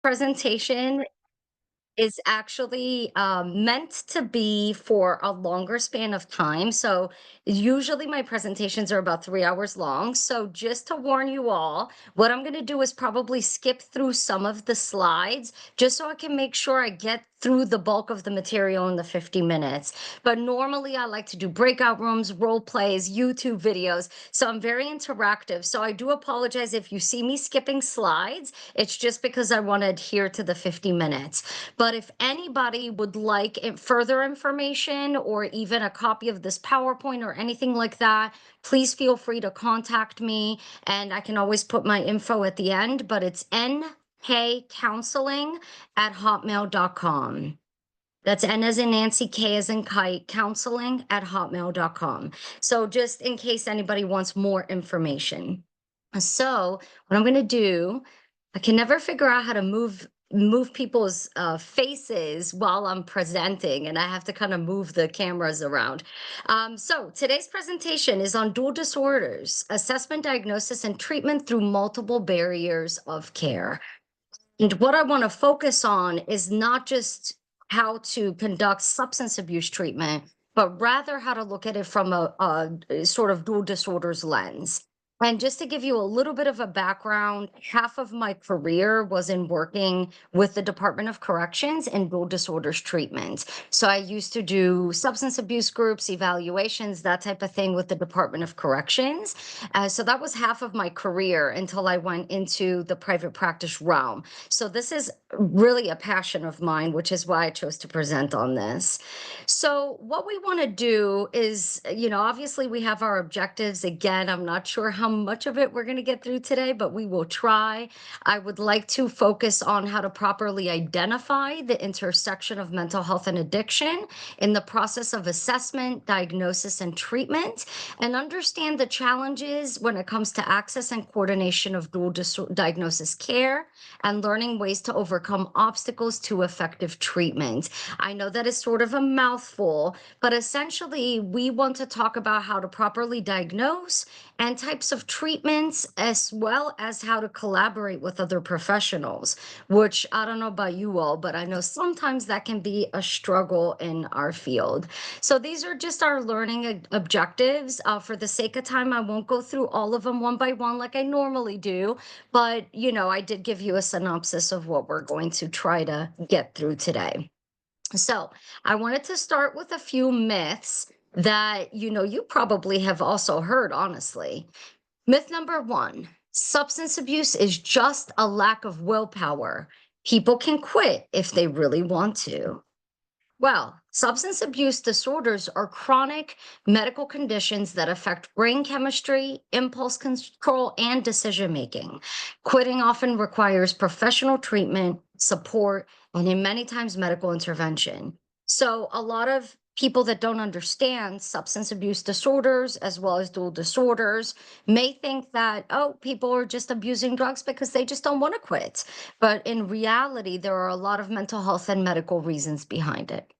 Presentation is actually meant to be for a longer span of time. So usually my presentations are about 3 hours long. So just to warn you all, what I'm going to do is probably skip through some of the slides just so I can make sure I get through the bulk of the material in the 50 minutes. But normally I like to do breakout rooms, role plays, YouTube videos. So I'm very interactive. So I do apologize if you see me skipping slides. It's just because I want to adhere to the 50 minutes. But if anybody would like further information or even a copy of this PowerPoint or anything like that, please feel free to contact me. And I can always put my info at the end, but it's nkcounseling@hotmail.com. That's N as in Nancy, K as in kite, counseling@hotmail.com. So just in case anybody wants more information. So what I'm going to do, I can never figure out how to move people's faces while I'm presenting, and I have to kind of move the cameras around. So today's presentation is on dual disorders, assessment, diagnosis, and treatment through multiple barriers of care. And what I want to focus on is not just how to conduct substance abuse treatment, but rather how to look at it from a sort of dual disorders lens. And just to give you a little bit of a background, half of my career was in working with the Department of Corrections and dual disorders treatment. So I used to do substance abuse groups, evaluations, that type of thing with the Department of Corrections. So that was half of my career until I went into the private practice realm. So this is really a passion of mine, which is why I chose to present on this. So what we want to do is, obviously we have our objectives. Again, I'm not sure how much of it we're going to get through today, but we will try. I would like to focus on how to properly identify the intersection of mental health and addiction in the process of assessment, diagnosis, and treatment, and understand the challenges when it comes to access and coordination of diagnosis care and learning ways to overcome obstacles to effective treatment. I know that is sort of a mouthful, but essentially, we want to talk about how to properly diagnose and types of treatments, as well as how to collaborate with other professionals, which I don't know about you all, but I know sometimes that can be a struggle in our field. So these are just our learning objectives. For the sake of time, I won't go through all of them one by one like I normally do, but I did give you a synopsis of what we're going to try to get through today. So I wanted to start with a few myths that you probably have also heard, honestly. Myth number one: substance abuse is just a lack of willpower. People can quit if they really want to. Well, substance abuse disorders are chronic medical conditions that affect brain chemistry, impulse control, and decision making. Quitting often requires professional treatment, support, and in many times medical intervention. So, a lot of people that don't understand substance abuse disorders as well as dual disorders may think that, oh, people are just abusing drugs because they just don't want to quit. But in reality, there are a lot of mental health and medical reasons behind it.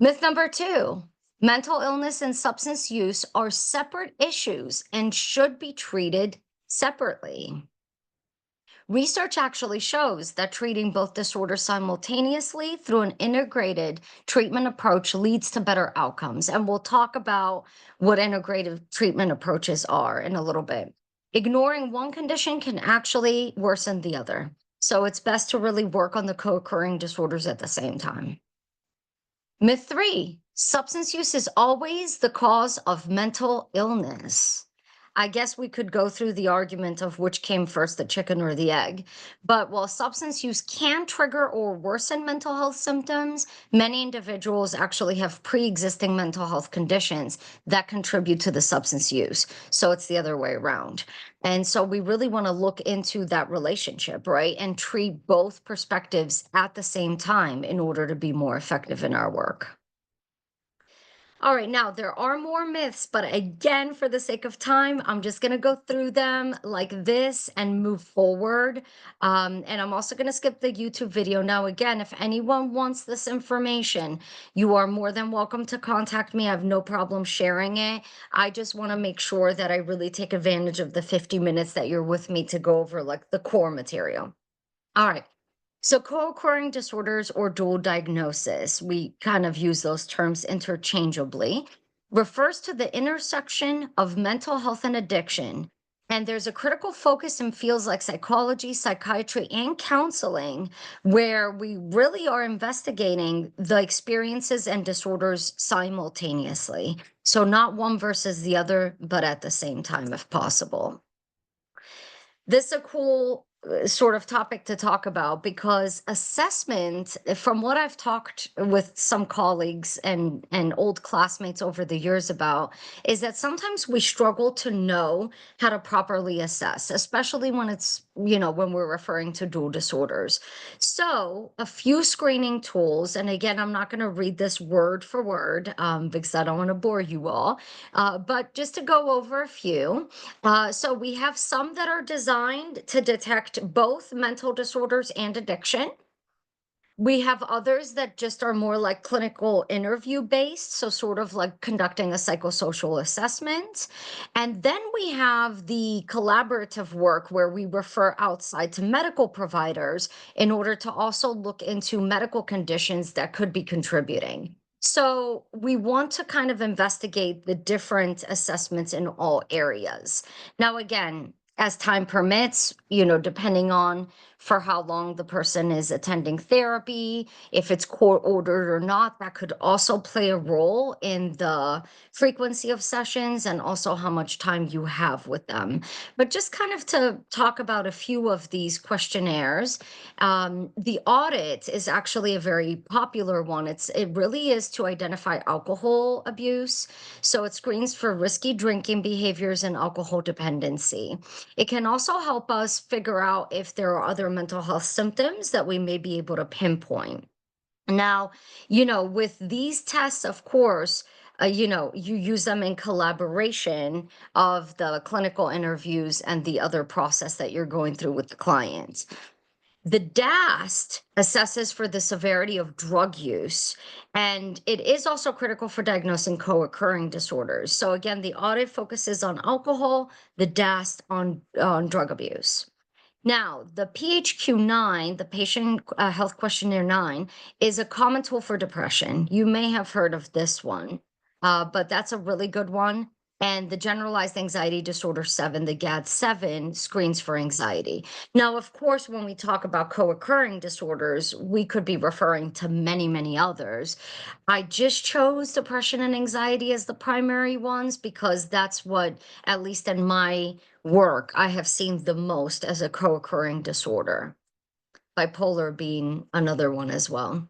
Myth number two: mental illness and substance use are separate issues and should be treated separately. Research actually shows that treating both disorders simultaneously through an integrated treatment approach leads to better outcomes. And we'll talk about what integrated treatment approaches are in a little bit. Ignoring one condition can actually worsen the other. So it's best to really work on the co occurring disorders at the same time. Myth three: substance use is always the cause of mental illness. I guess we could go through the argument of which came first, the chicken or the egg. But while substance use can trigger or worsen mental health symptoms, many individuals actually have pre existing mental health conditions that contribute to the substance use. So it's the other way around. And so we really want to look into that relationship, right? And treat both perspectives at the same time in order to be more effective in our work. All right, now there are more myths, but again, for the sake of time, I'm just going to go through them like this and move forward. And I'm also going to skip the YouTube video. Now, again, if anyone wants this information, you are more than welcome to contact me. I have no problem sharing it. I just want to make sure that I really take advantage of the 50 minutes that you're with me to go over like the core material. All right. So, co occurring disorders or dual diagnosis, we kind of use those terms interchangeably, refers to the intersection of mental health and addiction. And there's a critical focus in fields like psychology, psychiatry, and counseling, where we really are investigating the experiences and disorders simultaneously. So, not one versus the other, but at the same time, if possible. This is a cool sort of topic to talk about because assessment, from what I've talked with some colleagues and old classmates over the years about, is that sometimes we struggle to know how to properly assess, especially when it's, when we're referring to dual disorders. So, a few screening tools, and again, I'm not going to read this word for word because I don't want to bore you all, but just to go over a few. So we have some that are designed to detect both mental disorders and addiction. We have others that just are more like clinical interview based, so sort of like conducting a psychosocial assessment. And then we have the collaborative work where we refer outside to medical providers in order to also look into medical conditions that could be contributing. So we want to kind of investigate the different assessments in all areas. Now, again, as time permits, depending on for how long the person is attending therapy, if it's court ordered or not, that could also play a role in the frequency of sessions and also how much time you have with them. But just kind of to talk about a few of these questionnaires, the audit is actually a very popular one. It really is to identify alcohol abuse. So it screens for risky drinking behaviors and alcohol dependency. It can also help us figure out if there are other mental health symptoms that we may be able to pinpoint. Now, with these tests, of course, you use them in collaboration of the clinical interviews and the other process that you're going through with the client. The DAST assesses for the severity of drug use, and it is also critical for diagnosing co occurring disorders. So, again, the audit focuses on alcohol, the DAST on drug abuse. Now, the PHQ-9, the Patient Health Questionnaire 9, is a common tool for depression. You may have heard of this one, but that's a really good one. And the Generalized Anxiety Disorder 7, the GAD-7, screens for anxiety. Now, of course, when we talk about co-occurring disorders, we could be referring to many, many others. I just chose depression and anxiety as the primary ones because that's what, at least in my work, I have seen the most as a co-occurring disorder, bipolar being another one as well.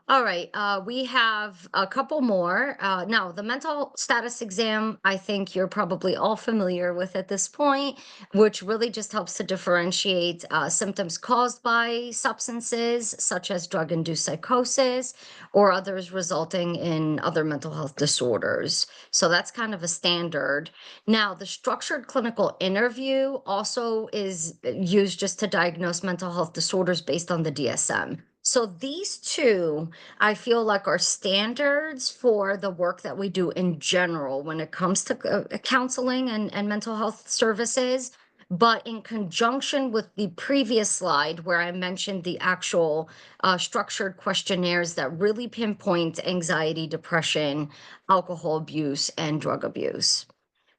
All right, we have a couple more. Now, the mental status exam, I think you're probably all familiar with at this point, which really just helps to differentiate symptoms caused by substances, such as drug induced psychosis, or others resulting in other mental health disorders. So that's kind of a standard. Now, the structured clinical interview also is used just to diagnose mental health disorders based on the DSM. So these two, I feel like, are standards for the work that we do in general when it comes to counseling and mental health services. But in conjunction with the previous slide, where I mentioned the actual structured questionnaires that really pinpoint anxiety, depression, alcohol abuse, and drug abuse.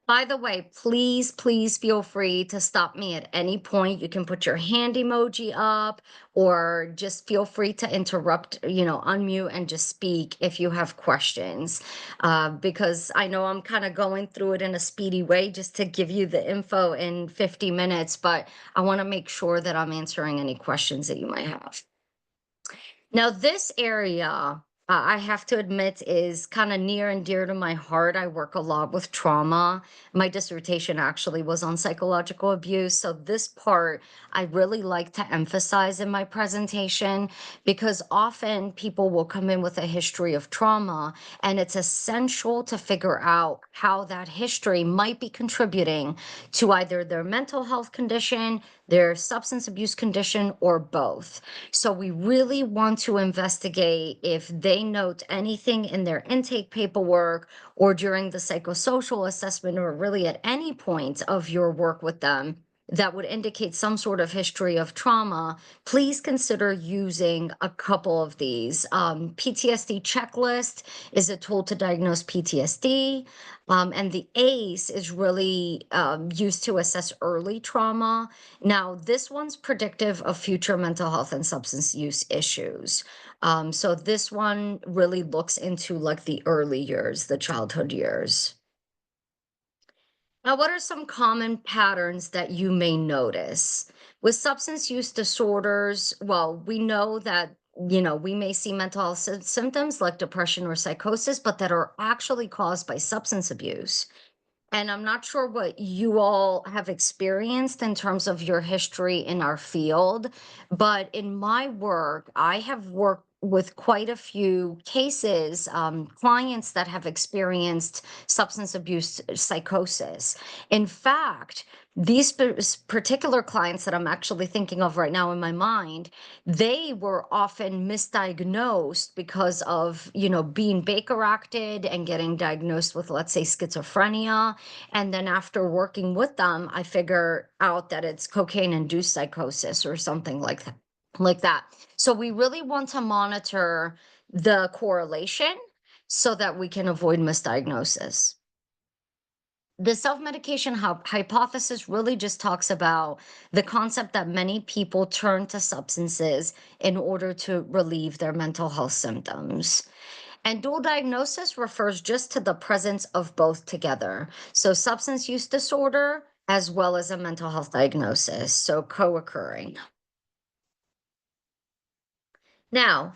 By the way, please, please feel free to stop me at any point. You can put your hand emoji up or just feel free to interrupt, unmute and just speak if you have questions. Because I know I'm kind of going through it in a speedy way just to give you the info in 50 minutes, but I want to make sure that I'm answering any questions that you might have. Now, this area, I have to admit, is kind of near and dear to my heart. I work a lot with trauma. My dissertation actually was on psychological abuse. So, this part I really like to emphasize in my presentation because often people will come in with a history of trauma, and it's essential to figure out how that history might be contributing to either their mental health condition, their substance abuse condition, or both. So we really want to investigate if they note anything in their intake paperwork or during the psychosocial assessment or really at any point of your work with them that would indicate some sort of history of trauma, please consider using a couple of these. PTSD checklist is a tool to diagnose PTSD, and the ACE is really used to assess early trauma. Now, this one's predictive of future mental health and substance use issues. So this one really looks into like the early years, the childhood years. Now, what are some common patterns that you may notice? With substance use disorders, well, we know that, we may see mental health symptoms like depression or psychosis, but that are actually caused by substance abuse. And I'm not sure what you all have experienced in terms of your history in our field, but in my work, I have worked with quite a few cases, clients that have experienced substance abuse psychosis. In fact, these particular clients that I'm actually thinking of right now in my mind, they were often misdiagnosed because of, being Baker acted and getting diagnosed with, let's say, schizophrenia. And then after working with them, I figure out that it's cocaine induced psychosis or something like that. So we really want to monitor the correlation so that we can avoid misdiagnosis. The self-medication hypothesis really just talks about the concept that many people turn to substances in order to relieve their mental health symptoms. And dual diagnosis refers just to the presence of both together. So, substance use disorder as well as a mental health diagnosis, so co occurring. Now,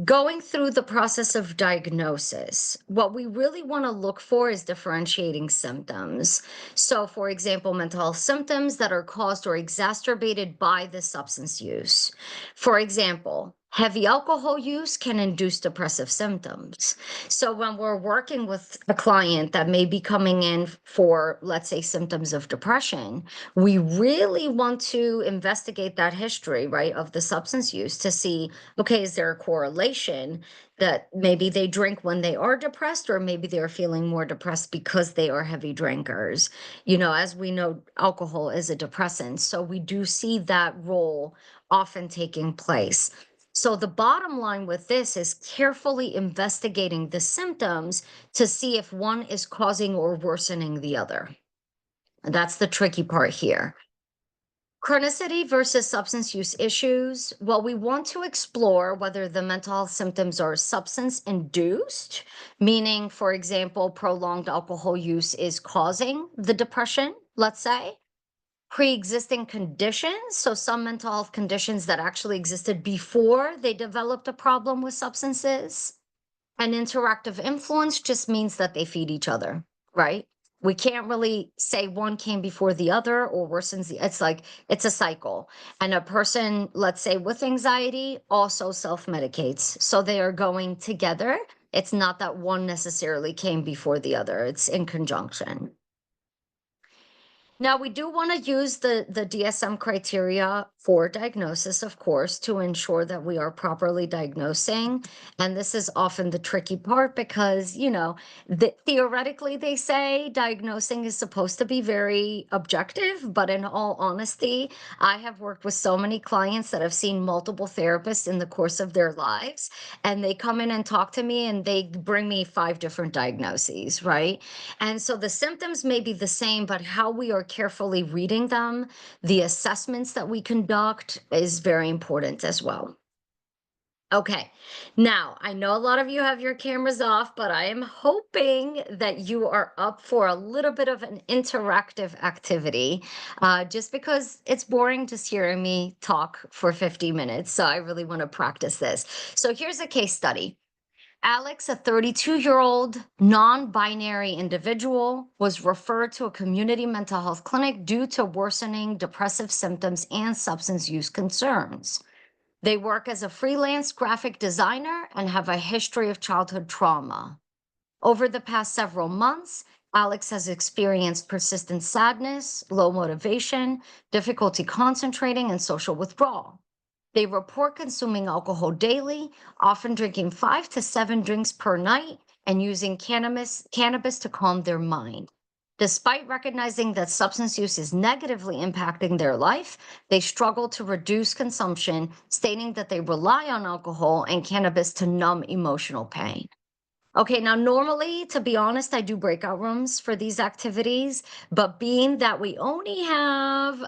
going through the process of diagnosis, what we really want to look for is differentiating symptoms. So, for example, mental health symptoms that are caused or exacerbated by the substance use. For example, heavy alcohol use can induce depressive symptoms. So, when we're working with a client that may be coming in for, let's say, symptoms of depression, we really want to investigate that history, right, of the substance use to see, okay, is there a correlation that maybe they drink when they are depressed, or maybe they're feeling more depressed because they are heavy drinkers? As we know, alcohol is a depressant. So we do see that role often taking place. So the bottom line with this is carefully investigating the symptoms to see if one is causing or worsening the other. That's the tricky part here. Chronicity versus substance use issues. Well, we want to explore whether the mental health symptoms are substance induced, meaning, for example, prolonged alcohol use is causing the depression, let's say. Pre existing conditions, so some mental health conditions that actually existed before they developed a problem with substances. And interactive influence just means that they feed each other, right? We can't really say one came before the other or worsens it's like it's a cycle. And a person, let's say with anxiety, also self-medicates. So they are going together. It's not that one necessarily came before the other, it's in conjunction. Now, we do want to use the DSM criteria for diagnosis, of course, to ensure that we are properly diagnosing. And this is often the tricky part because, theoretically, they say diagnosing is supposed to be very objective. But in all honesty, I have worked with so many clients that have seen multiple therapists in the course of their lives. And they come in and talk to me and they bring me 5 different diagnoses, right? And so the symptoms may be the same, but how we are carefully reading them, the assessments that we conduct is very important as well. Okay, now I know a lot of you have your cameras off, but I am hoping that you are up for a little bit of an interactive activity, just because it's boring just hearing me talk for 50 minutes. So I really want to practice this. So here's a case study. Alex, a 32-year-old non-binary individual, was referred to a community mental health clinic due to worsening depressive symptoms and substance use concerns. They work as a freelance graphic designer and have a history of childhood trauma. Over the past several months, Alex has experienced persistent sadness, low motivation, difficulty concentrating, and social withdrawal. They report consuming alcohol daily, often drinking 5 to 7 drinks per night, and using cannabis to calm their mind. Despite recognizing that substance use is negatively impacting their life, they struggle to reduce consumption, stating that they rely on alcohol and cannabis to numb emotional pain. Okay, now normally, to be honest, I do breakout rooms for these activities, but being that we only have,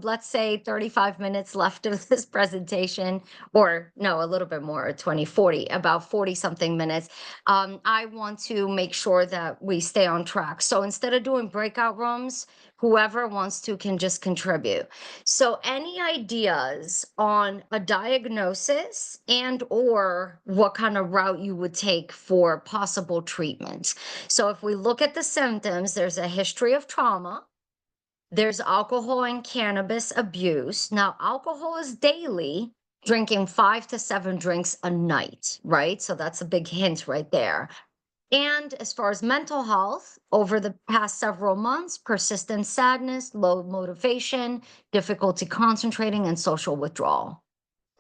let's say 35 minutes left of this presentation, or no, a little bit more, 20, 40, about 40 something minutes, I want to make sure that we stay on track. So instead of doing breakout rooms, whoever wants to can just contribute. So any ideas on a diagnosis and or what kind of route you would take for possible treatment? So if we look at the symptoms, there's a history of trauma. There's alcohol and cannabis abuse. Now, alcohol is daily, drinking 5 to 7 drinks a night, right? So that's a big hint right there. And as far as mental health, over the past several months, persistent sadness, low motivation, difficulty concentrating, and social withdrawal.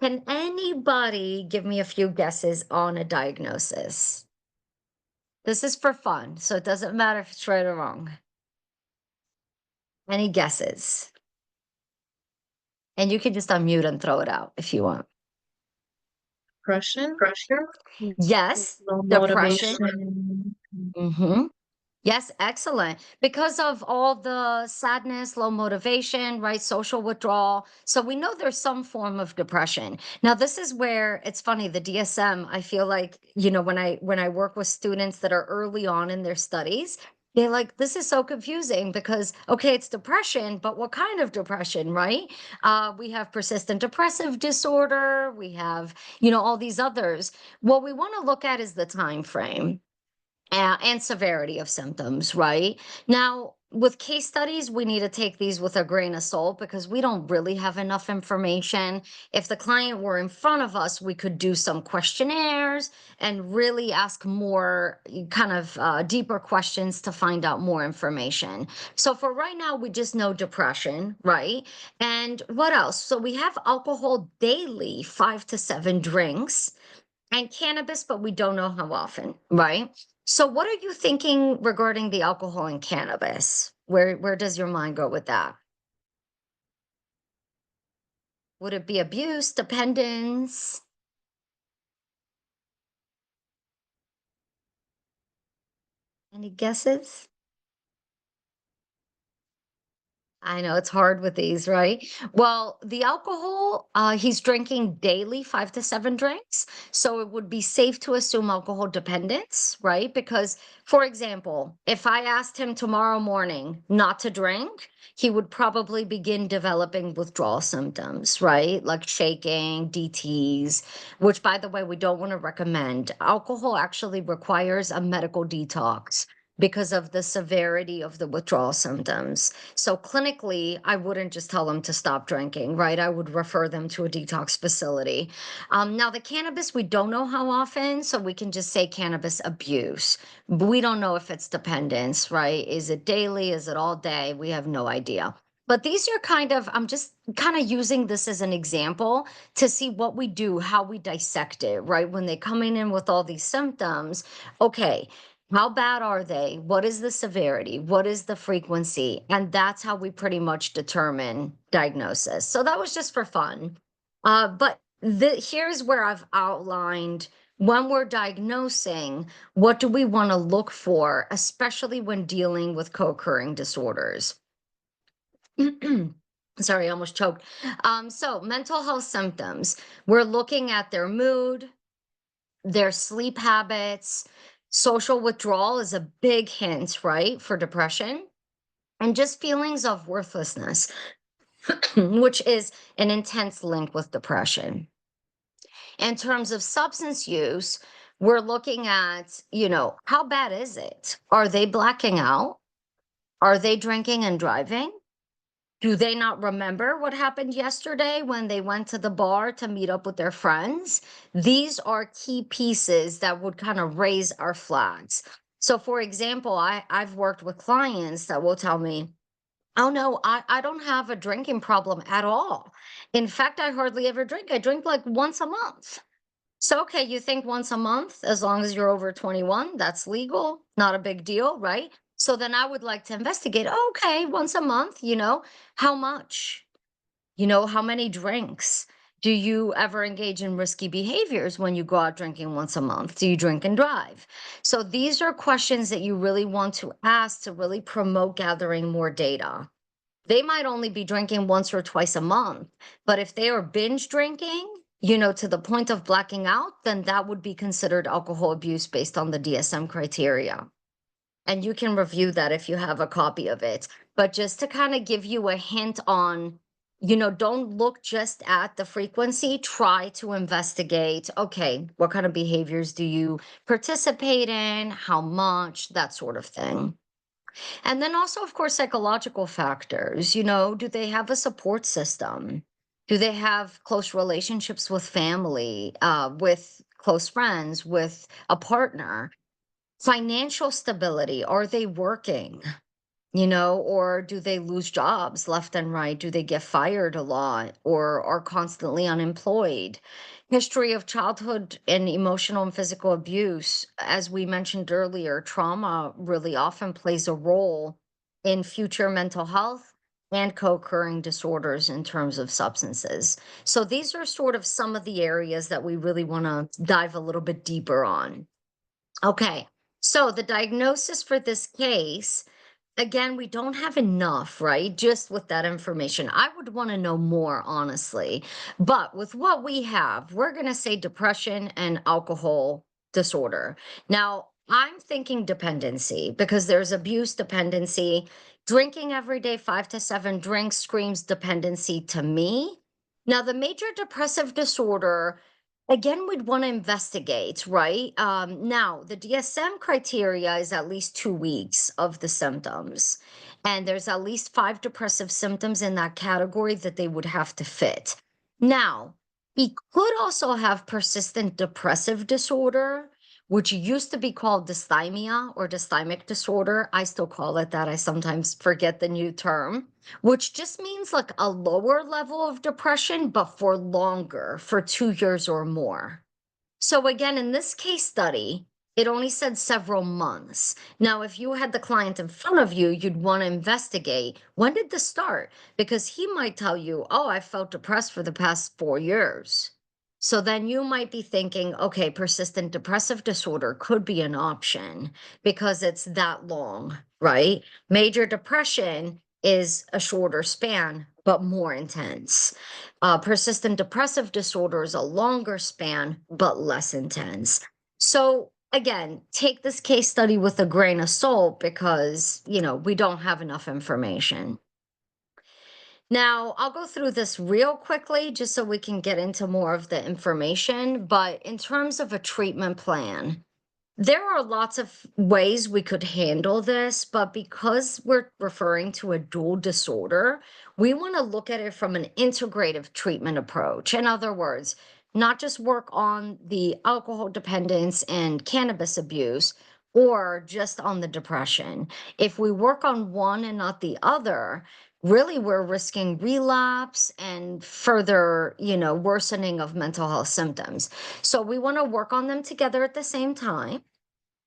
Can anybody give me a few guesses on a diagnosis? This is for fun, so it doesn't matter if it's right or wrong. Any guesses? And you can just unmute and throw it out if you want. Depression, Yes, low depression. motivation. Mhm. Yes, excellent. Because of all the sadness, low motivation, right? Social withdrawal. So we know there's some form of depression. Now, this is where it's funny, the DSM, I feel like, when I work with students that are early on in their studies, they're like, this is so confusing because okay, it's depression, but what kind of depression, right? We have persistent depressive disorder, we have, all these others. What we want to look at is the time frame and severity of symptoms, right? Now, with case studies, we need to take these with a grain of salt because we don't really have enough information. If the client were in front of us, we could do some questionnaires and really ask more kind of deeper questions to find out more information. So, for right now, we just know depression, right? And what else? So, we have alcohol daily, 5 to 7 drinks and cannabis, but we don't know how often, right? So what are you thinking regarding the alcohol and cannabis? Where does your mind go with that? Would it be abuse, dependence? Any guesses? I know it's hard with these, right? Well, the alcohol, he's drinking daily 5 to 7 drinks. So it would be safe to assume alcohol dependence, right? Because, for example, if I asked him tomorrow morning not to drink, he would probably begin developing withdrawal symptoms, right? Like shaking, DTs, which, by the way, we don't want to recommend. Alcohol actually requires a medical detox because of the severity of the withdrawal symptoms. So clinically, I wouldn't just tell them to stop drinking, right? I would refer them to a detox facility. Now, the cannabis, we don't know how often, so we can just say cannabis abuse. But we don't know if it's dependence, right? Is it daily? Is it all day? We have no idea. But these are I'm just kind of using this as an example to see what we do, how we dissect it, right? When they're coming in with all these symptoms, okay, how bad are they? What is the severity? What is the frequency? And that's how we pretty much determine diagnosis. So that was just for fun. But here's where I've outlined when we're diagnosing, what do we want to look for, especially when dealing with co-occurring disorders? Sorry, I almost choked. So mental health symptoms, we're looking at their mood, their sleep habits. Social withdrawal is a big hint, right, for depression, and just feelings of worthlessness, which is an intense link with depression. In terms of substance use, we're looking at, how bad is it? Are they blacking out? Are they drinking and driving? Do they not remember what happened yesterday when they went to the bar to meet up with their friends? These are key pieces that would kind of raise our flags. So, for example, I've worked with clients that will tell me, oh no, I don't have a drinking problem at all. In fact, I hardly ever drink. I drink like once a month. So, okay, you think once a month, as long as you're over 21, that's legal, not a big deal, right? So then I would like to investigate, okay, once a month, how much? How many drinks? Do you ever engage in risky behaviors when you go out drinking once a month? Do you drink and drive? So these are questions that you really want to ask to really promote gathering more data. They might only be drinking once or twice a month, but if they are binge drinking, to the point of blacking out, then that would be considered alcohol abuse based on the DSM criteria. And you can review that if you have a copy of it. But just to kind of give you a hint on, don't look just at the frequency, try to investigate, okay, what kind of behaviors do you participate in, how much, that sort of thing. And then also, of course, psychological factors. Do they have a support system? Do they have close relationships with family, with close friends, with a partner? Financial stability. Are they working? Or do they lose jobs left and right? Do they get fired a lot or are constantly unemployed? History of childhood and emotional and physical abuse. As we mentioned earlier, trauma really often plays a role in future mental health and co occurring disorders in terms of substances. So, these are sort of some of the areas that we really want to dive a little bit deeper on. Okay. So, the diagnosis for this case, again, we don't have enough, right? Just with that information. I would want to know more, honestly. But with what we have, we're going to say depression and alcohol disorder. Now, I'm thinking dependency because there's abuse dependency. Drinking every day, 5 to 7 drinks, screams dependency to me. Now, the major depressive disorder, again, we'd want to investigate, right? Now, the DSM criteria is at least 2 weeks of the symptoms, and there's at least 5 depressive symptoms in that category that they would have to fit. Now, he could also have persistent depressive disorder, which used to be called dysthymia or dysthymic disorder. I still call it that. I sometimes forget the new term, which just means like a lower level of depression, but for longer, for 2 years or more. So, again, in this case study, it only said several months. Now, if you had the client in front of you, you'd want to investigate when did this start? Because he might tell you, oh, I felt depressed for the past 4 years. So then you might be thinking, okay, persistent depressive disorder could be an option because it's that long, right? Major depression is a shorter span, but more intense. Persistent depressive disorder is a longer span, but less intense. So, again, take this case study with a grain of salt because, we don't have enough information. Now, I'll go through this real quickly just so we can get into more of the information. But in terms of a treatment plan, there are lots of ways we could handle this, but because we're referring to a dual disorder, we want to look at it from an integrative treatment approach. In other words, not just work on the alcohol dependence and cannabis abuse or just on the depression. If we work on one and not the other, really we're risking relapse and further, worsening of mental health symptoms. So we want to work on them together at the same time.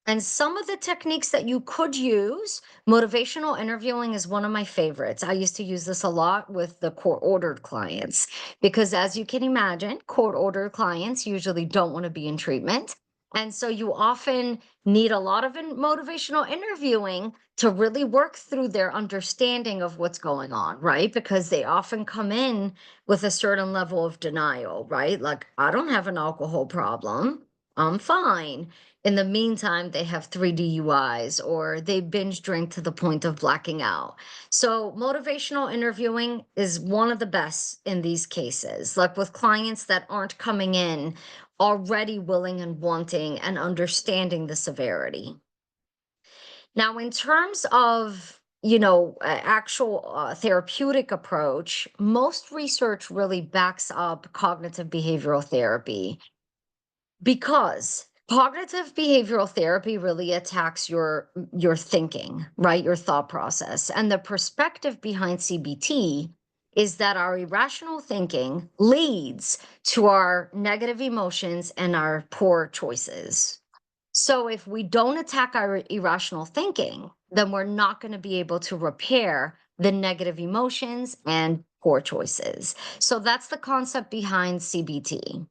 And some of the techniques that you could use, motivational interviewing is one of my favorites. I used to use this a lot with the court ordered clients because, as you can imagine, court ordered clients usually don't want to be in treatment. And so you often need a lot of motivational interviewing to really work through their understanding of what's going on, right? Because they often come in with a certain level of denial, right? Like, I don't have an alcohol problem. I'm fine. In the meantime, they have 3 DUIs or they binge drink to the point of blacking out. So, motivational interviewing is one of the best in these cases, like with clients that aren't coming in already willing and wanting and understanding the severity. Now, in terms of actual therapeutic approach, most research really backs up cognitive behavioral therapy because cognitive behavioral therapy really attacks your thinking, right? Your thought process. And the perspective behind CBT is that our irrational thinking leads to our negative emotions and our poor choices. So if we don't attack our irrational thinking, then we're not going to be able to repair the negative emotions and poor choices. So that's the concept behind CBT.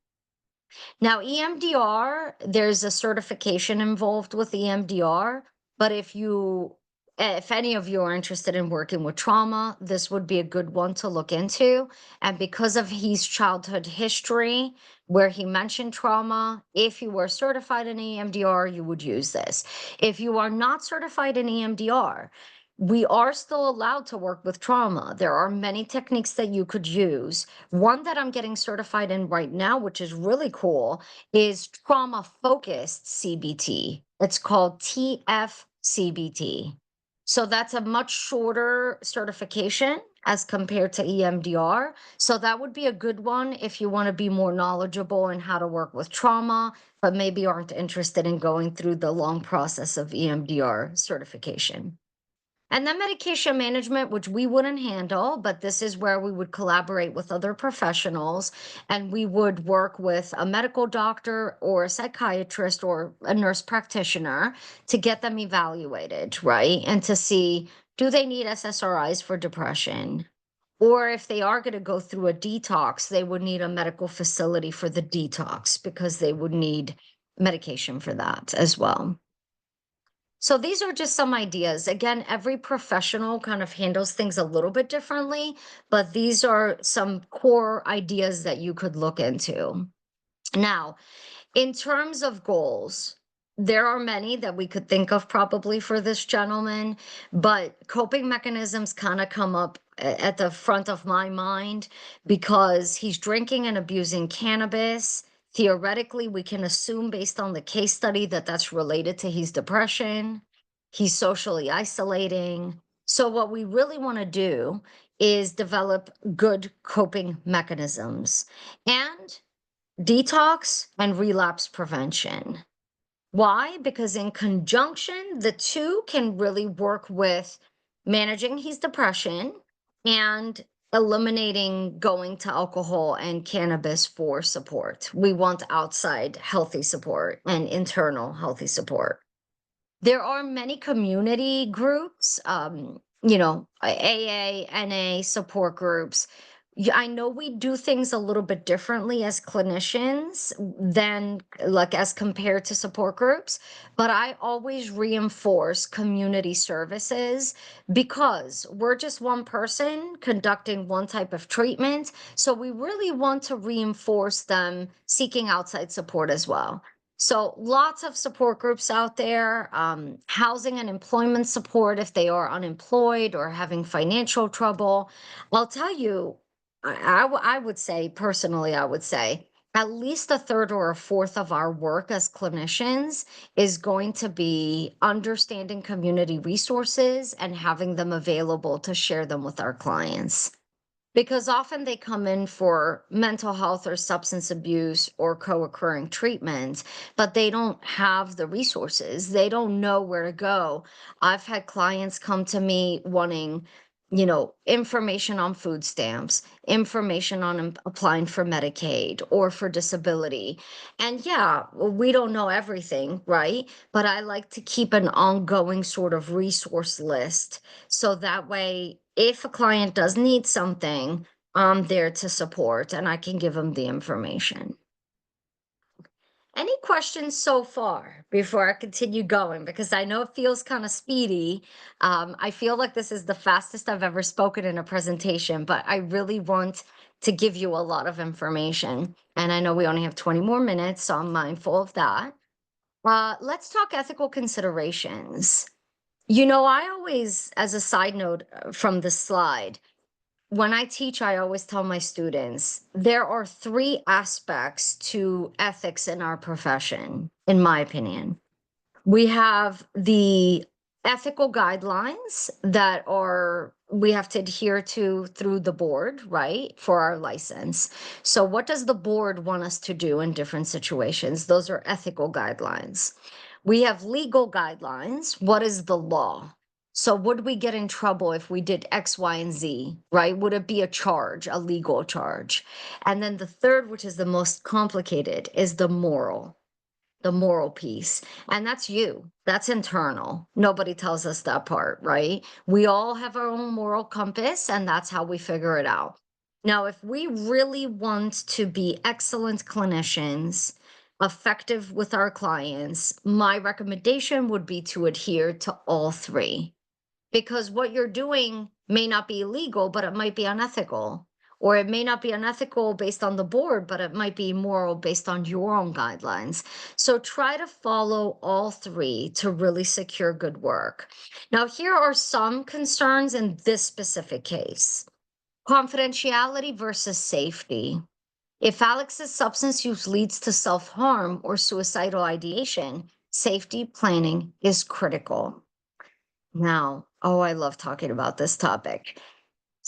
Now, EMDR, there's a certification involved with EMDR, but if any of you are interested in working with trauma, this would be a good one to look into. And because of his childhood history, where he mentioned trauma, if you were certified in EMDR, you would use this. If you are not certified in EMDR, we are still allowed to work with trauma. There are many techniques that you could use. One that I'm getting certified in right now, which is really cool, is trauma focused CBT. It's called TFCBT. So that's a much shorter certification as compared to EMDR. So that would be a good one if you want to be more knowledgeable in how to work with trauma, but maybe aren't interested in going through the long process of EMDR certification. And then medication management, which we wouldn't handle, but this is where we would collaborate with other professionals and we would work with a medical doctor or a psychiatrist or a nurse practitioner to get them evaluated, right? And to see, do they need SSRIs for depression? Or if they are going to go through a detox, they would need a medical facility for the detox because they would need medication for that as well. So these are just some ideas. Again, every professional kind of handles things a little bit differently, but these are some core ideas that you could look into. Now, in terms of goals, there are many that we could think of probably for this gentleman, but coping mechanisms kind of come up at the front of my mind because he's drinking and abusing cannabis. Theoretically, we can assume based on the case study that that's related to his depression. He's socially isolating. So, what we really want to do is develop good coping mechanisms. And detox and relapse prevention. Why? Because in conjunction, the two can really work with managing his depression and eliminating going to alcohol and cannabis for support. We want outside healthy support and internal healthy support. There are many community groups, AA, NA support groups. I know we do things a little bit differently as clinicians than like as compared to support groups, but I always reinforce community services because we're just one person conducting one type of treatment. So we really want to reinforce them seeking outside support as well. So lots of support groups out there, housing and employment support if they are unemployed or having financial trouble. I'll tell you, I would say personally, I would say at least a third or a fourth of our work as clinicians is going to be understanding community resources and having them available to share them with our clients. Because often they come in for mental health or substance abuse or co-occurring treatments, but they don't have the resources. They don't know where to go. I've had clients come to me wanting, information on food stamps, information on applying for Medicaid or for disability. And yeah, we don't know everything, right? But I like to keep an ongoing sort of resource list so that way, if a client does need something, I'm there to support and I can give them the information. Any questions so far before I continue going? Because I know it feels kind of speedy. I feel like this is the fastest I've ever spoken in a presentation, but I really want to give you a lot of information. And I know we only have 20 more minutes, so I'm mindful of that. Let's talk ethical considerations. I always, as a side note from this slide, when I teach, I always tell my students there are three aspects to ethics in our profession, in my opinion. We have the ethical guidelines that are we have to adhere to through the board, right, for our license. So, what does the board want us to do in different situations? Those are ethical guidelines. We have legal guidelines. What is the law? So, would we get in trouble if we did X, Y, and Z, right? Would it be a charge, a legal charge? And then the third, which is the most complicated, is the moral. the moral piece. And that's you. That's internal. Nobody tells us that part, right? We all have our own moral compass, and that's how we figure it out. Now, if we really want to be excellent clinicians, effective with our clients, my recommendation would be to adhere to all three, because what you're doing may not be illegal, but it might be unethical. Or it may not be unethical based on the board, but it might be moral based on your own guidelines. So try to follow all three to really secure good work. Now, here are some concerns in this specific case: confidentiality versus safety. If Alex's substance use leads to self harm or suicidal ideation, safety planning is critical. Now, oh, I love talking about this topic.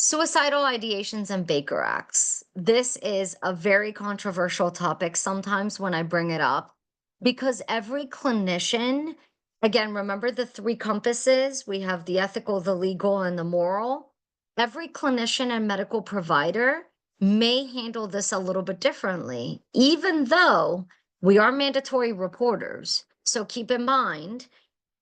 Suicidal ideations and Baker Acts. This is a very controversial topic sometimes when I bring it up, because every clinician, again, remember the three compasses: we have the ethical, the legal, and the moral. Every clinician and medical provider may handle this a little bit differently, even though we are mandatory reporters. So keep in mind,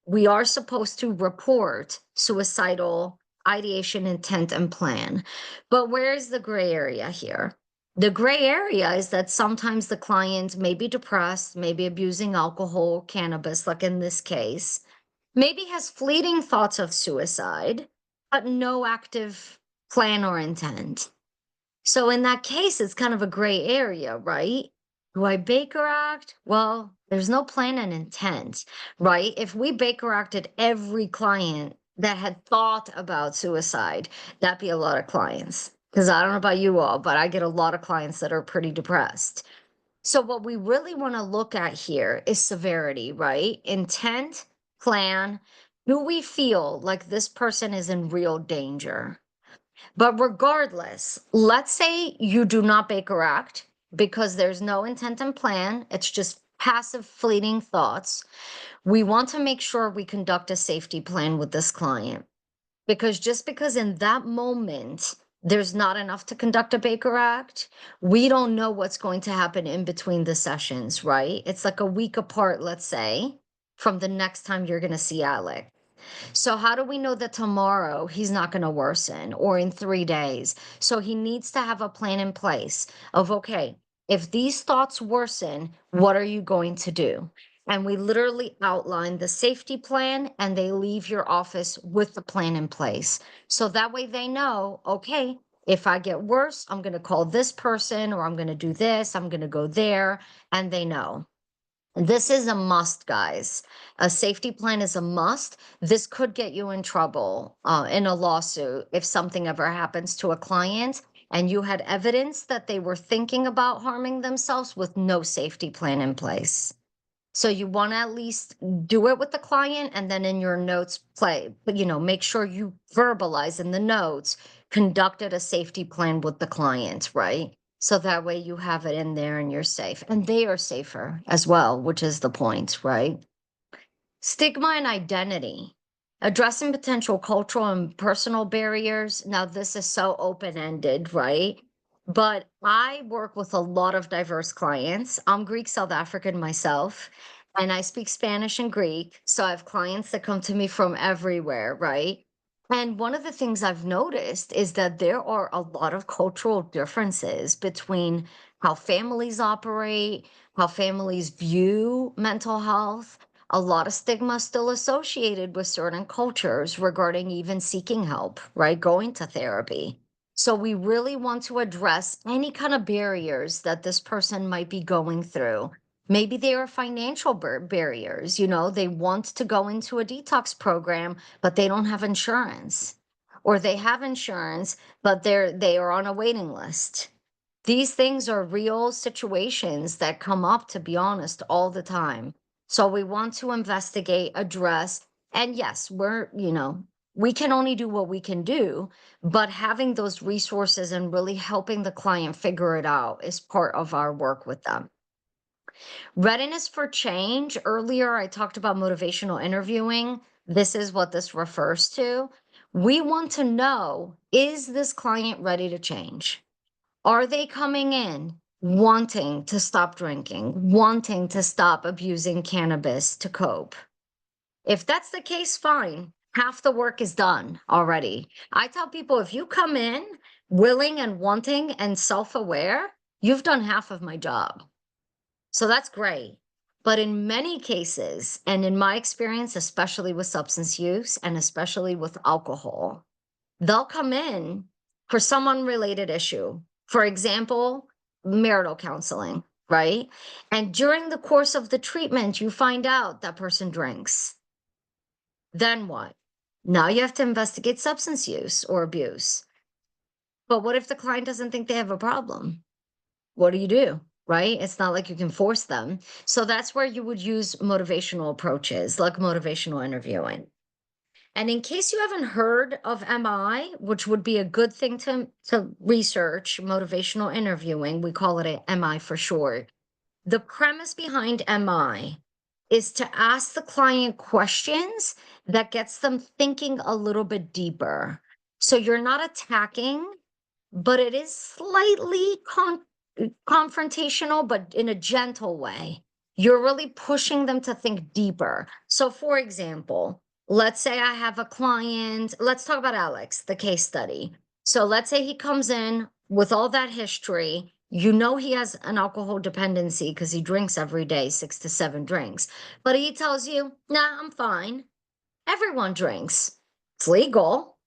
we are supposed to report suicidal ideation, intent, and plan. But where's the gray area here? The gray area is that sometimes the client may be depressed, maybe abusing alcohol, cannabis, like in this case, maybe has fleeting thoughts of suicide, but no active plan or intent. So in that case, it's kind of a gray area, right? Do I Baker Act? Well, there's no plan and intent, right? If we Baker Acted every client that had thought about suicide, that'd be a lot of clients. Because I don't know about you all, but I get a lot of clients that are pretty depressed. So what we really want to look at here is severity, right? Intent, plan. Do we feel like this person is in real danger? But regardless, let's say you do not Baker Act because there's no intent and plan, it's just passive, fleeting thoughts. We want to make sure we conduct a safety plan with this client, because just because in that moment there's not enough to conduct a Baker Act, we don't know what's going to happen in between the sessions, right? It's like a week apart, let's say, from the next time you're going to see Alec. So how do we know that tomorrow he's not going to worsen, or in 3 days? So he needs to have a plan in place of, okay, if these thoughts worsen, what are you going to do? And we literally outline the safety plan, and they leave your office with the plan in place. So that way they know, okay, if I get worse, I'm going to call this person, or I'm going to do this, I'm going to go there, and they know. This is a must, guys. A safety plan is a must. This could get you in trouble in a lawsuit if something ever happens to a client and you had evidence that they were thinking about harming themselves with no safety plan in place. So you want to at least do it with the client, and then in your notes but make sure you verbalize in the notes, conducted a safety plan with the client, right? So that way you have it in there and you're safe, and they are safer as well, which is the point, right? Stigma and identity. Addressing potential cultural and personal barriers. Now, this is so open-ended, right? But I work with a lot of diverse clients. I'm Greek South African myself, and I speak Spanish and Greek. So I have clients that come to me from everywhere, right? And one of the things I've noticed is that there are a lot of cultural differences between how families operate, how families view mental health. A lot of stigma still associated with certain cultures regarding even seeking help, right? Going to therapy. So we really want to address any kind of barriers that this person might be going through. Maybe they are financial barriers, they want to go into a detox program, but they don't have insurance. Or they have insurance, but they are on a waiting list. These things are real situations that come up, to be honest, all the time. So we want to investigate, address, and yes, we can only do what we can do, but having those resources and really helping the client figure it out is part of our work with them. Readiness for change. Earlier, I talked about motivational interviewing. This is what this refers to. We want to know, is this client ready to change? Are they coming in wanting to stop drinking, wanting to stop abusing cannabis to cope. If that's the case, fine. Half the work is done already. I tell people if you come in willing and wanting and self aware, you've done half of my job. So that's great. But in many cases, and in my experience, especially with substance use and especially with alcohol, they'll come in for some unrelated issue. For example, marital counseling, right? And during the course of the treatment, you find out that person drinks. Then what? Now you have to investigate substance use or abuse. But what if the client doesn't think they have a problem? What do you do? Right? It's not like you can force them. So that's where you would use motivational approaches like motivational interviewing. And in case you haven't heard of MI, which would be a good thing to research, motivational interviewing, we call it a MI for short. The premise behind MI is to ask the client questions that gets them thinking a little bit deeper. So you're not attacking, but it is slightly confrontational, but in a gentle way. You're really pushing them to think deeper. So, for example, let's say I have a client, let's talk about Alex, the case study. So, let's say he comes in with all that history. You know, he has an alcohol dependency because he drinks every day, 6 to 7 drinks. But he tells you, nah, I'm fine. Everyone drinks. It's legal.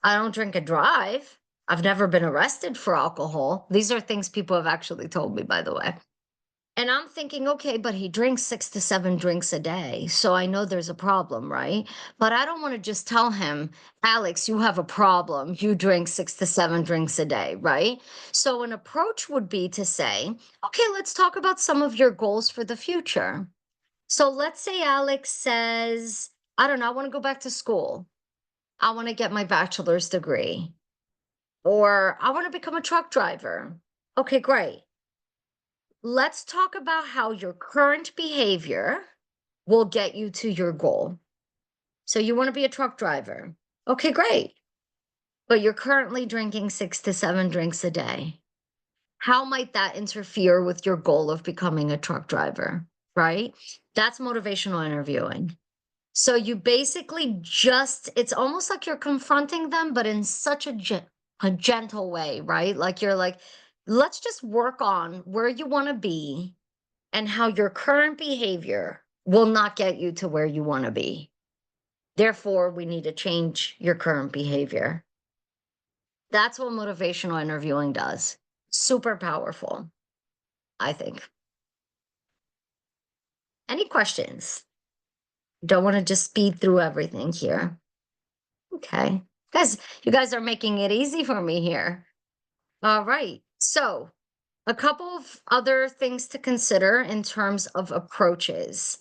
I don't drink and drive. I've never been arrested for alcohol. These are things people have actually told me, by the way. And I'm thinking, okay, but he drinks 6 to 7 drinks a day. So I know there's a problem, right? But I don't want to just tell him, Alex, you have a problem. You drink 6 to 7 drinks a day, right? So an approach would be to say, okay, let's talk about some of your goals for the future. So let's say Alex says, I don't know, I want to go back to school. I want to get my bachelor's degree, or I want to become a truck driver. Okay, great. Let's talk about how your current behavior will get you to your goal. So you want to be a truck driver. Okay, great. But you're currently drinking 6 to 7 drinks a day. How might that interfere with your goal of becoming a truck driver? Right? That's motivational interviewing. So you basically just, it's almost like you're confronting them, but in such a gentle way, right? Like you're like, let's just work on where you want to be and how your current behavior will not get you to where you want to be. Therefore, we need to change your current behavior. That's what motivational interviewing does. Super powerful, I think. Any questions? Don't want to just speed through everything here. Okay. Guys, you guys are making it easy for me here. All right. So, a couple of other things to consider in terms of approaches.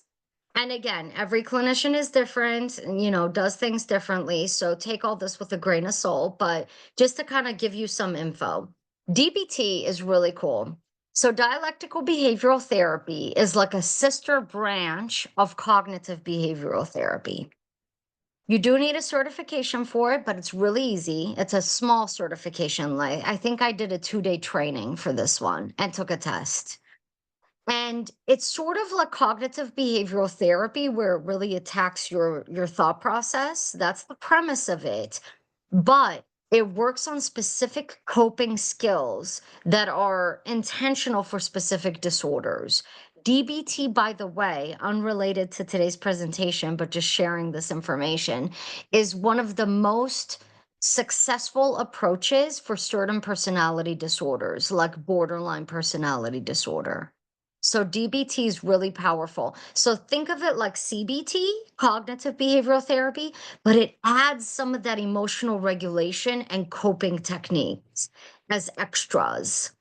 And again, every clinician is different and, does things differently. So, take all this with a grain of salt, but just to kind of give you some info, DBT is really cool. So, dialectical behavioral therapy is like a sister branch of cognitive behavioral therapy. You do need a certification for it, but it's really easy. It's a small certification. Like I think I did a 2-day training for this one and took a test. And it's sort of like cognitive behavioral therapy where it really attacks your thought process. That's the premise of it. But it works on specific coping skills that are intentional for specific disorders. DBT, by the way, unrelated to today's presentation, but just sharing this information, is one of the most successful approaches for certain personality disorders, like borderline personality disorder. So DBT is really powerful. So think of it like CBT, cognitive behavioral therapy, but it adds some of that emotional regulation and coping techniques as extras.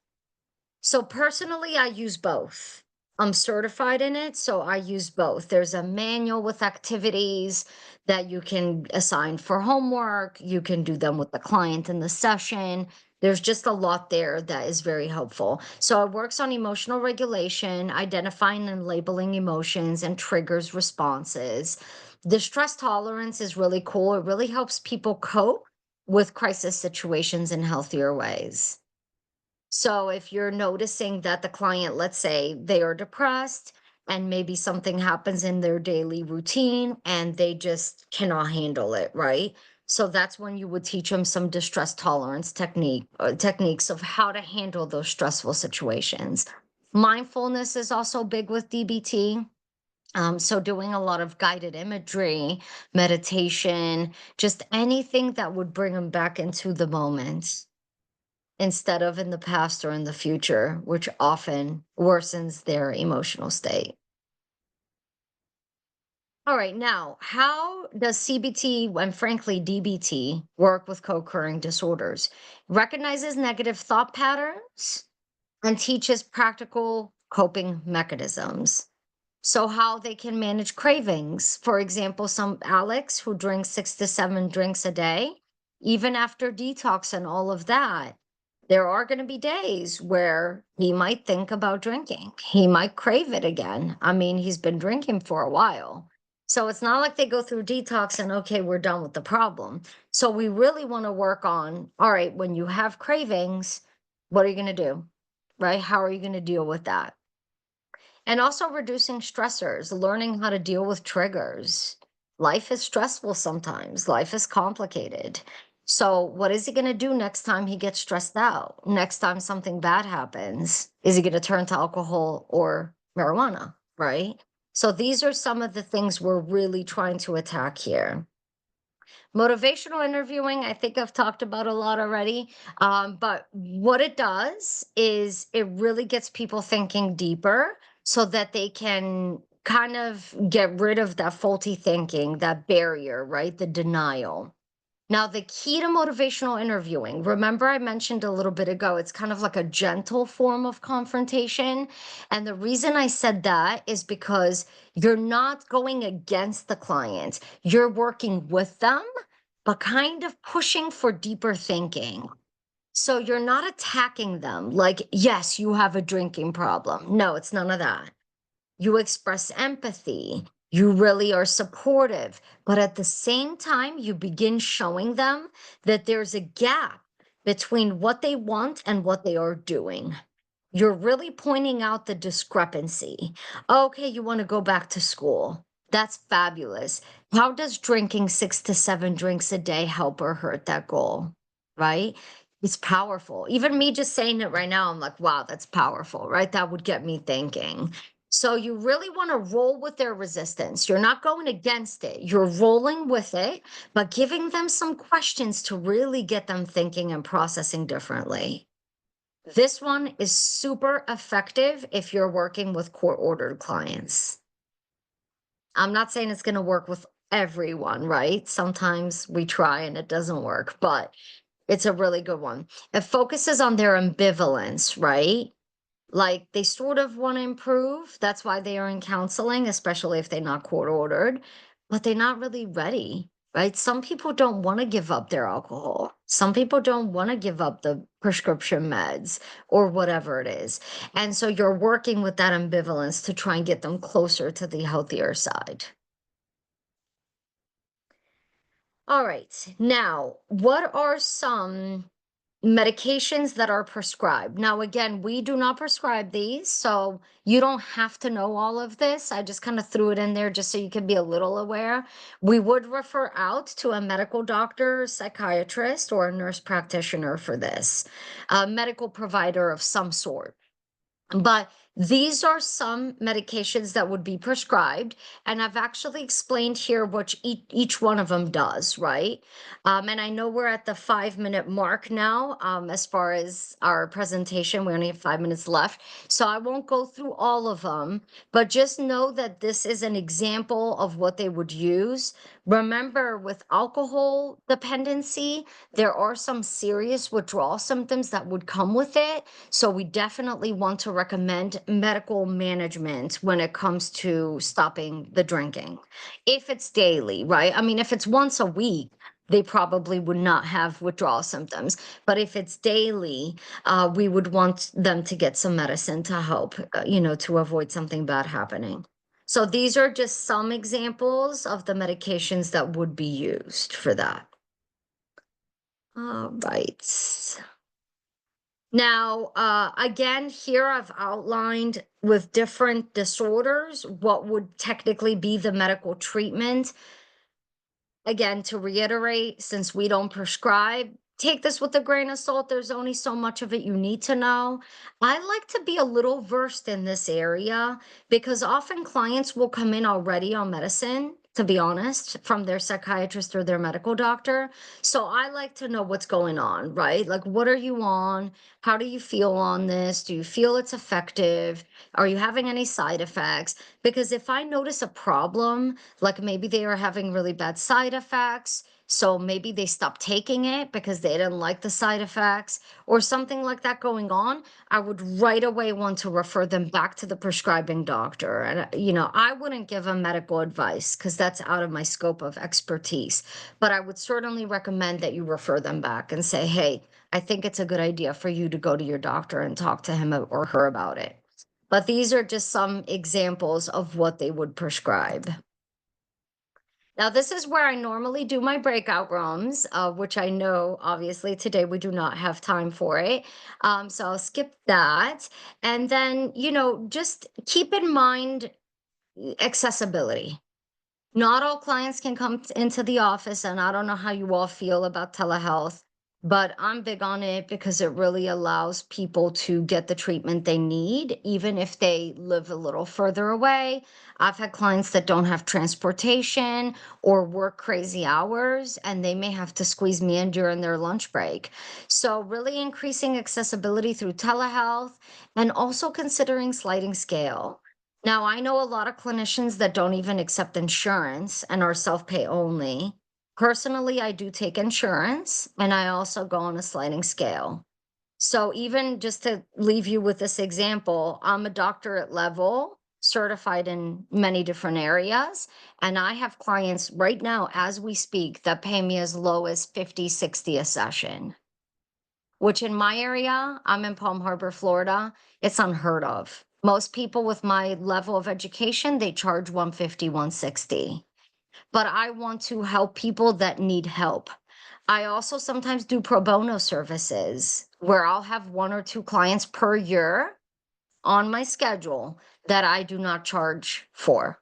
So personally, I use both. I'm certified in it, so I use both. There's a manual with activities that you can assign for homework. You can do them with the client in the session. There's just a lot there that is very helpful. So it works on emotional regulation, identifying and labeling emotions and triggers responses. The stress tolerance is really cool. It really helps people cope with crisis situations in healthier ways. So if you're noticing that the client, let's say they are depressed and maybe something happens in their daily routine and they just cannot handle it, right? So that's when you would teach them some distress tolerance techniques of how to handle those stressful situations. Mindfulness is also big with DBT. So doing a lot of guided imagery, meditation, just anything that would bring them back into the moment instead of in the past or in the future, which often worsens their emotional state. All right, now, how does CBT and frankly DBT work with co occurring disorders? Recognizes negative thought patterns and teaches practical coping mechanisms. So, how they can manage cravings. For example, some Alex who drinks 6 to 7 drinks a day, even after detox and all of that, there are going to be days where he might think about drinking. He might crave it again. I mean, he's been drinking for a while. So it's not like they go through detox and okay, we're done with the problem. So we really want to work on, all right, when you have cravings, what are you going to do? Right? How are you going to deal with that? And also reducing stressors, learning how to deal with triggers. Life is stressful sometimes, life is complicated. So, what is he going to do next time he gets stressed out? Next time something bad happens, is he going to turn to alcohol or marijuana? Right. So, these are some of the things we're really trying to attack here. Motivational interviewing, I think I've talked about a lot already. But what it does is it really gets people thinking deeper so that they can kind of get rid of that faulty thinking, that barrier, right? The denial. Now, the key to motivational interviewing, remember I mentioned a little bit ago, it's kind of like a gentle form of confrontation. And the reason I said that is because you're not going against the client, you're working with them, but kind of pushing for deeper thinking. So you're not attacking them like, yes, you have a drinking problem. No, it's none of that. You express empathy. You really are supportive. But at the same time, you begin showing them that there's a gap between what they want and what they are doing. You're really pointing out the discrepancy. Okay, you want to go back to school. That's fabulous. How does drinking 6 to 7 drinks a day help or hurt that goal? Right? It's powerful. Even me just saying it right now, I'm like, wow, that's powerful, right? That would get me thinking. So you really want to roll with their resistance. You're not going against it. You're rolling with it, but giving them some questions to really get them thinking and processing differently. This one is super effective if you're working with court ordered clients. I'm not saying it's going to work with everyone, right? Sometimes we try and it doesn't work, but it's a really good one. It focuses on their ambivalence, right? Like they sort of want to improve. That's why they are in counseling, especially if they're not court ordered, but they're not really ready, right? Some people don't want to give up their alcohol. Some people don't want to give up the prescription meds or whatever it is. And so you're working with that ambivalence to try and get them closer to the healthier side. All right. Now, what are some medications that are prescribed? Now, again, we do not prescribe these, so you don't have to know all of this. I just kind of threw it in there just so you can be a little aware. We would refer out to a medical doctor, psychiatrist, or a nurse practitioner for this, a medical provider of some sort. But these are some medications that would be prescribed, and I've actually explained here what each one of them does, right? And I know we're at the 5 minute mark now, as far as our presentation. We only have 5 minutes left, so I won't go through all of them, but just know that this is an example of what they would use. Remember, with alcohol dependency, there are some serious withdrawal symptoms that would come with it. So we definitely want to recommend medical management when it comes to stopping the drinking. If it's daily, right? I mean, if it's once a week, they probably would not have withdrawal symptoms. But if it's daily, we would want them to get some medicine to help, to avoid something bad happening. So these are just some examples of the medications that would be used for that. All right. Now, again, here I've outlined with different disorders what would technically be the medical treatment. Again, to reiterate, since we don't prescribe, take this with a grain of salt. There's only so much of it you need to know. I like to be a little versed in this area because often clients will come in already on medicine, to be honest, from their psychiatrist or their medical doctor. So I like to know what's going on, right? Like, what are you on? How do you feel on this? Do you feel it's effective? Are you having any side effects? Because if I notice a problem, like maybe they are having really bad side effects. So maybe they stopped taking it because they didn't like the side effects or something like that going on. I would right away want to refer them back to the prescribing doctor. And, I wouldn't give them medical advice because that's out of my scope of expertise. But I would certainly recommend that you refer them back and say, hey, I think it's a good idea for you to go to your doctor and talk to him or her about it. But these are just some examples of what they would prescribe. Now, this is where I normally do my breakout rooms, which I know obviously today we do not have time for it. So I'll skip that. And then, just keep in mind accessibility. Not all clients can come into the office, and I don't know how you all feel about telehealth, but I'm big on it because it really allows people to get the treatment they need, even if they live a little further away. I've had clients that don't have transportation or work crazy hours, and they may have to squeeze me in during their lunch break. So, really increasing accessibility through telehealth and also considering sliding scale. Now, I know a lot of clinicians that don't even accept insurance and are self-pay only. Personally, I do take insurance and I also go on a sliding scale. So even just to leave you with this example, I'm a doctorate level, certified in many different areas, and I have clients right now as we speak that pay me as low as 50, 60 a session, which in my area, I'm in Palm Harbor, Florida, it's unheard of. Most people with my level of education, they charge 150, 160. But I want to help people that need help. I also sometimes do pro bono services where I'll have one or two clients per year on my schedule that I do not charge for.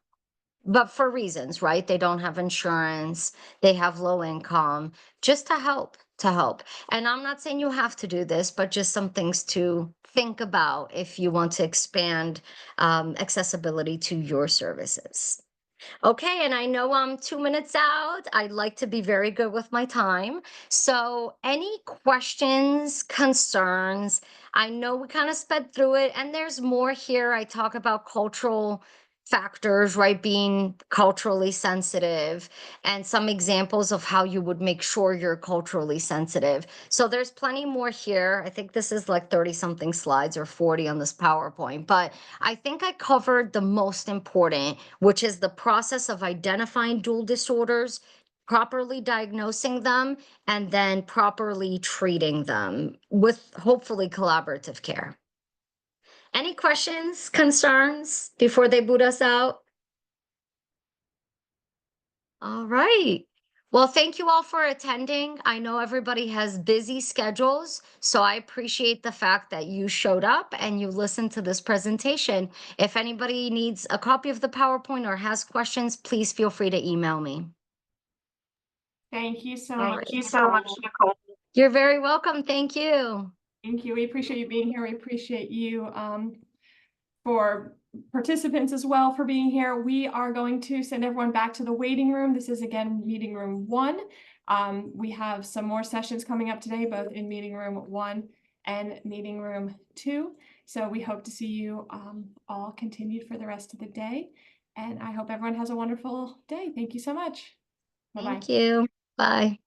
But for reasons, right? They don't have insurance, they have low income, just to help. And I'm not saying you have to do this, but just some things to think about if you want to expand accessibility to your services. Okay, and I know I'm 2 minutes out. I'd like to be very good with my time. So, any questions, concerns? I know we kind of sped through it, and there's more here. I talk about cultural factors, right? Being culturally sensitive, and some examples of how you would make sure you're culturally sensitive. So, there's plenty more here. I think this is like 30 something slides or 40 on this PowerPoint, but I think I covered the most important, which is the process of identifying dual disorders, properly diagnosing them, and then properly treating them with hopefully collaborative care. Any questions, concerns before they boot us out? All right. Well, thank you all for attending. I know everybody has busy schedules, so I appreciate the fact that you showed up and you listened to this presentation. If anybody needs a copy of the PowerPoint or has questions, please feel free to email me. Thank you so Thank much, you so much, Nicole. Nicole. You're very welcome. Thank you. Thank you. We appreciate you being here. We appreciate you for participants as well for being here. We are going to send everyone back to the waiting room. This is again meeting room 1. We have some more sessions coming up today, both in meeting room 1 and meeting room 2. So we hope to see you all continued for the rest of the day. And I hope everyone has a wonderful day. Thank you so much. Bye-bye. Thank you. Bye.